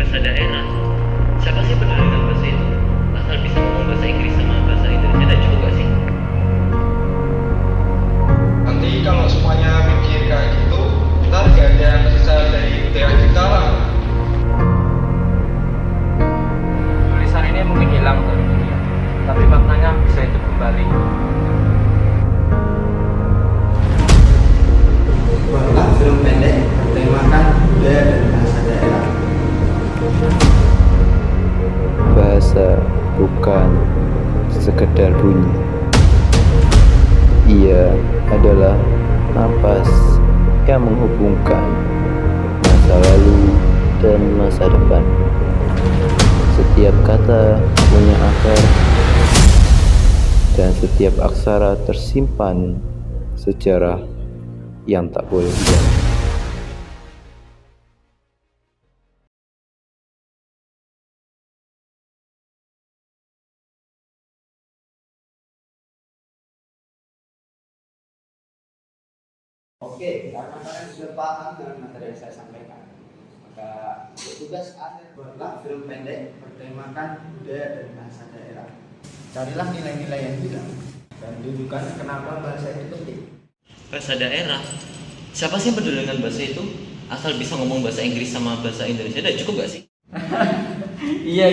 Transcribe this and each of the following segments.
bahasa daerah. Siapa sih peduli dengan bahasa itu? Asal bisa ngomong bahasa Inggris sama bahasa Indonesia udah cukup gak sih? Nanti kalau semuanya mikir kayak gitu, ntar gak ada yang tersisa dari budaya kita lah. Tulisan ini mungkin hilang dari dunia, tapi maknanya bisa hidup kembali. Buatlah film pendek bertemakan budaya dan bahasa daerah. Bahasa bukan sekedar bunyi. Ia adalah napas yang menghubungkan masa lalu dan masa depan. Setiap kata punya akar dan setiap aksara tersimpan sejarah yang tak boleh hilang. Oke, karena kalian sudah paham dengan materi yang saya sampaikan, maka tugas akhir buatlah film pendek bertemakan budaya dan bahasa daerah. Carilah nilai-nilai yang hilang dan tunjukkan kenapa bahasa itu penting. Bahasa daerah. Siapa sih yang peduli dengan bahasa itu? Asal bisa ngomong bahasa Inggris sama bahasa Indonesia udah cukup gak sih? Iya.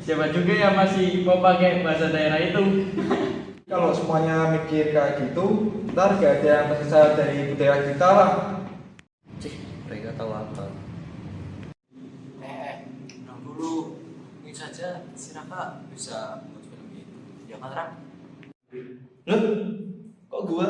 Siapa juga yang masih mau pakai bahasa daerah itu? Kalau semuanya mikir kayak gitu, ntar gak ada yang tersisa dari budaya kita lah. Mereka tahu apa? Tenang dulu. Mungkin saja si Raka bisa buat film gitu. Ya kan, Rak? Loh, kok gua?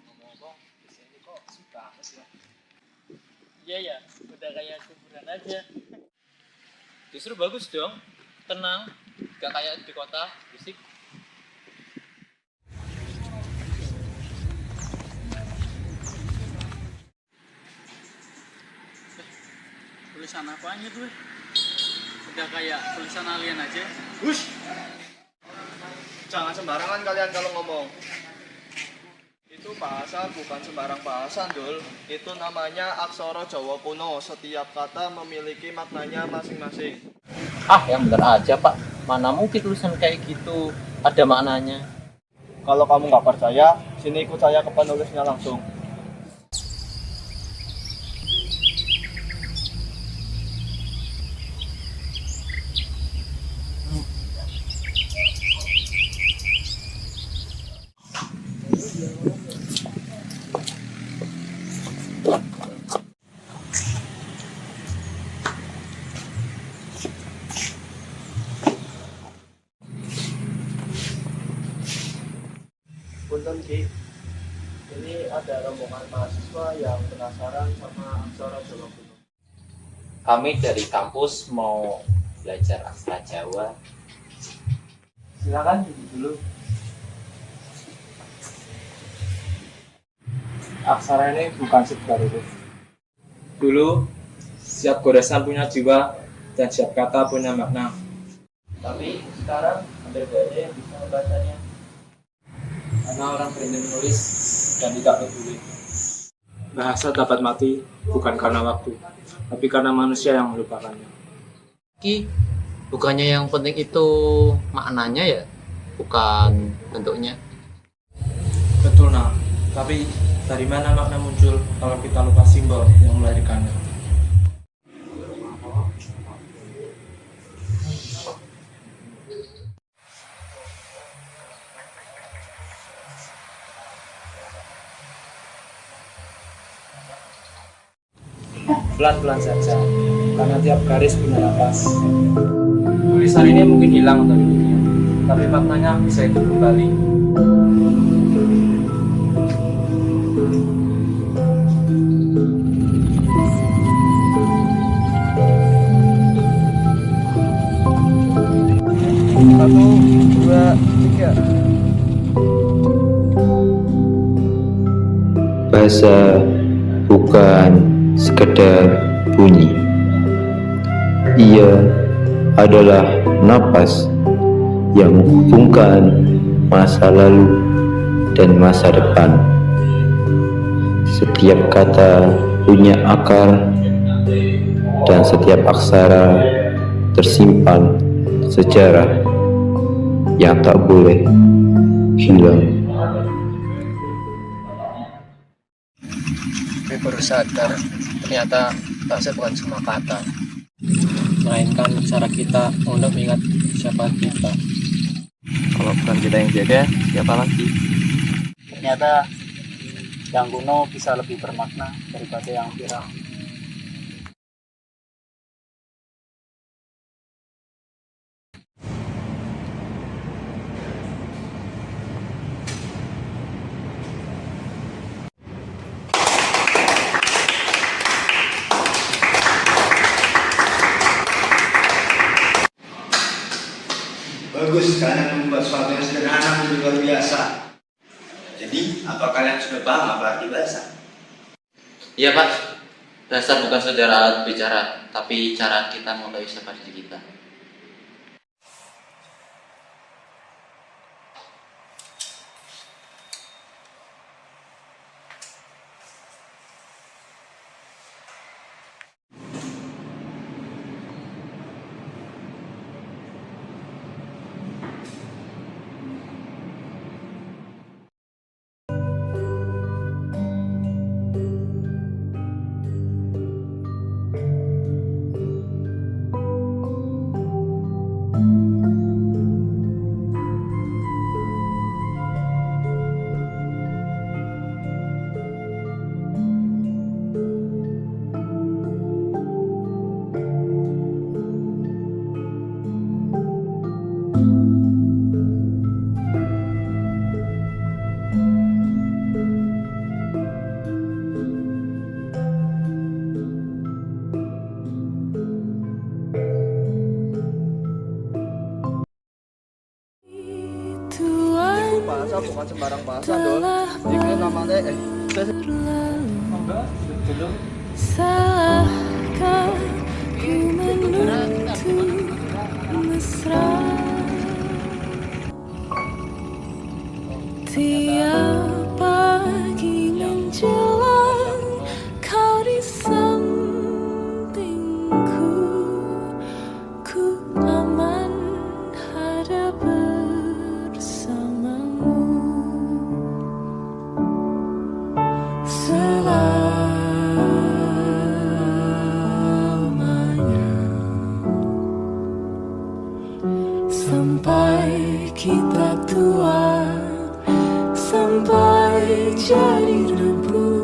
Ngomong-ngomong, kesini kok sepi banget ya? Iya ya, udah kayak kuburan aja. Justru bagus dong. Tenang. Gak kayak di kota. Bisik. Tulisan apanya tuh? Udah kayak tulisan alien aja. Hush! Jangan sembarangan kalian kalau ngomong. Itu bahasa bukan sembarang bahasa, Dul. Itu namanya aksara Jawa kuno. Setiap kata memiliki maknanya masing-masing. Yang bener aja Pak. Mana mungkin tulisan kayak gitu ada maknanya. Kalau kamu nggak percaya, sini ikut saya ke penulisnya langsung. Punten Ki, ini ada rombongan mahasiswa yang penasaran sama aksara Jawa kuno. Kami dari kampus mau belajar aksara Jawa. Silakan duduk dulu. Aksara ini bukan sekedar huruf. Dulu, setiap goresan punya jiwa dan setiap kata punya makna. Tapi sekarang hampir gak ada yang bisa membacanya. Karena orang berhenti menulis dan tidak peduli. Bahasa dapat mati bukan karena waktu, tapi karena manusia yang melupakannya. Ki, bukannya yang penting itu maknanya ya? Bukan bentuknya. Betul, nah. Tapi dari mana makna muncul kalau kita lupa simbol yang melahirkannya? pelan-pelan saja, karena tiap garis punya napas. Tulisan ini mungkin hilang dari dunia, tapi maknanya bisa hidup kembali. Satu, dua, tiga. Bahasa bukan sekedar bunyi. Ia adalah napas yang menghubungkan masa lalu dan masa depan. Setiap kata punya akar dan setiap aksara tersimpan sejarah yang tak boleh hilang. Tapi baru sadar, ternyata bahasa bukan cuma kata, melainkan cara kita untuk mengingat siapa kita. Kalau bukan kita yang jaga, siapa lagi? Ternyata yang kuno bisa lebih bermakna daripada yang viral. Bagus, kalian membuat sesuatu yang sederhana menjadi luar biasa. Jadi, apa kalian sudah paham apa arti bahasa? Iya Pak, bahasa bukan sekedar alat bicara, tapi cara kita mengetahui siapa diri kita. Itu bahasa bukan sembarang bahasa, Dul. Itu namanya Salahkah ku menuntut mesra? Tiap pagi menjelang kau di sampingku, ku aman ada bersamamu. Sampai kita tua, sampai jadi debu.